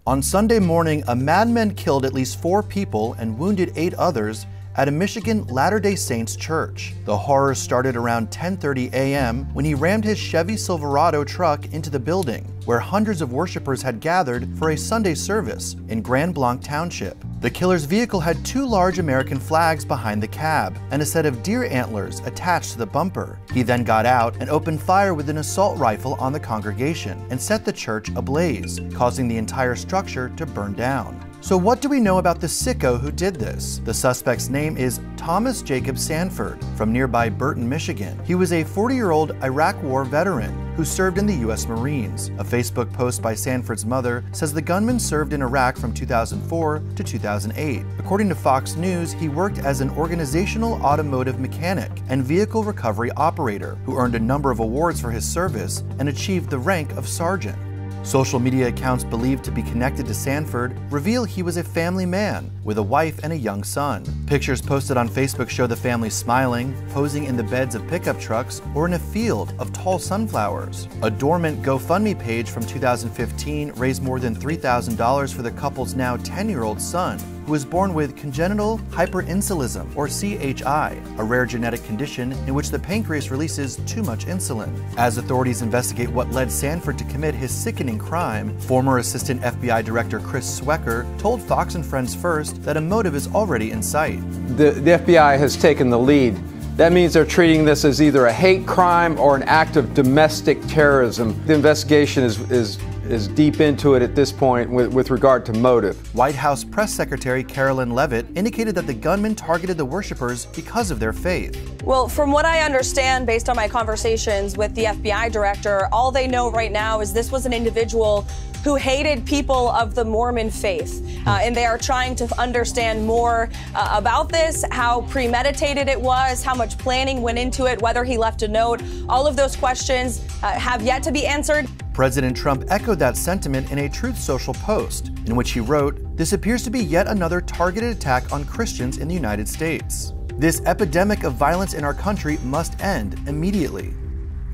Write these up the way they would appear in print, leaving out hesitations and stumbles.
On Sunday morning, a madman killed at least 4 people and wounded 8 others at a Michigan Latter-day Saints church. The horror started around 10:30 a.m. when he rammed his Chevy Silverado truck into the building, where hundreds of worshipers had gathered for a Sunday service in Grand Blanc Township. The killer's vehicle had 2 large American flags behind the cab and a set of deer antlers attached to the bumper. He then got out and opened fire with an assault rifle on the congregation and set the church ablaze, causing the entire structure to burn down. So what do we know about the sicko who did this? The suspect's name is Thomas Jacob Sanford from nearby Burton, Michigan. He was a 40-year-old Iraq War veteran who served in the U.S. Marines. A Facebook post by Sanford's mother says the gunman served in Iraq from 2004 to 2008. According to Fox News, he worked as an organizational automotive mechanic and vehicle recovery operator who earned a number of awards for his service and achieved the rank of sergeant. Social media accounts believed to be connected to Sanford reveal he was a family man with a wife and a young son. Pictures posted on Facebook show the family smiling, posing in the beds of pickup trucks or in a field of tall sunflowers. A dormant GoFundMe page from 2015 raised more than $3,000 for the couple's now 10-year-old son, who was born with congenital hyperinsulinism, or CHI, a rare genetic condition in which the pancreas releases too much insulin. As authorities investigate what led Sanford to commit his sickening crime, former Assistant FBI Director Chris Swecker told Fox and Friends First that a motive is already in sight. The FBI has taken the lead. That means they're treating this as either a hate crime or an act of domestic terrorism. The investigation is deep into it at this point with regard to motive. White House Press Secretary Carolyn Leavitt indicated that the gunman targeted the worshipers because of their faith. Well, from what I understand, based on my conversations with the FBI director, all they know right now is this was an individual who hated people of the Mormon faith. And they are trying to understand more about this, how premeditated it was, how much planning went into it, whether he left a note. All of those questions have yet to be answered. President Trump echoed that sentiment in a Truth Social post, in which he wrote, "This appears to be yet another targeted attack on Christians in the United States. This epidemic of violence in our country must end immediately."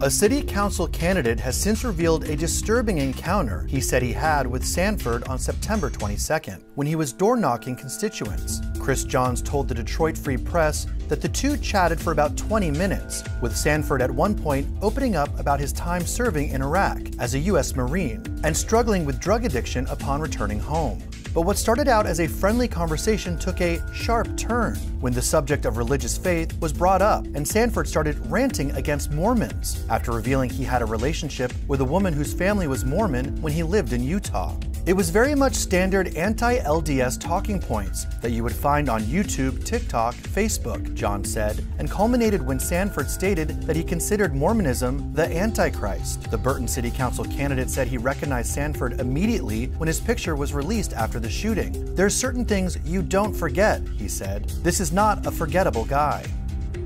A city council candidate has since revealed a disturbing encounter he said he had with Sanford on September 22nd, when he was door-knocking constituents. Chris Johns told the Detroit Free Press that the two chatted for about 20 minutes, with Sanford at one point opening up about his time serving in Iraq as a U.S. Marine and struggling with drug addiction upon returning home. But what started out as a friendly conversation took a sharp turn when the subject of religious faith was brought up and Sanford started ranting against Mormons after revealing he had a relationship with a woman whose family was Mormon when he lived in Utah. It was very much standard anti-LDS talking points that you would find on YouTube, TikTok, Facebook, John said, and culminated when Sanford stated that he considered Mormonism the Antichrist. The Burton City Council candidate said he recognized Sanford immediately when his picture was released after the shooting. "There's certain things you don't forget," he said. "This is not a forgettable guy."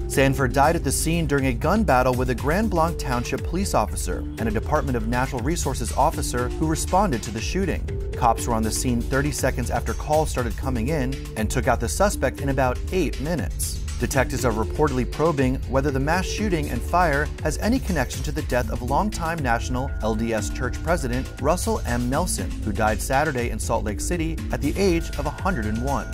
Sanford died at the scene during a gun battle with a Grand Blanc Township police officer and a Department of Natural Resources officer who responded to the shooting. Cops were on the scene 30 seconds after calls started coming in and took out the suspect in about 8 minutes. Detectives are reportedly probing whether the mass shooting and fire has any connection to the death of longtime National LDS Church President Russell M. Nelson, who died Saturday in Salt Lake City at the age of 101.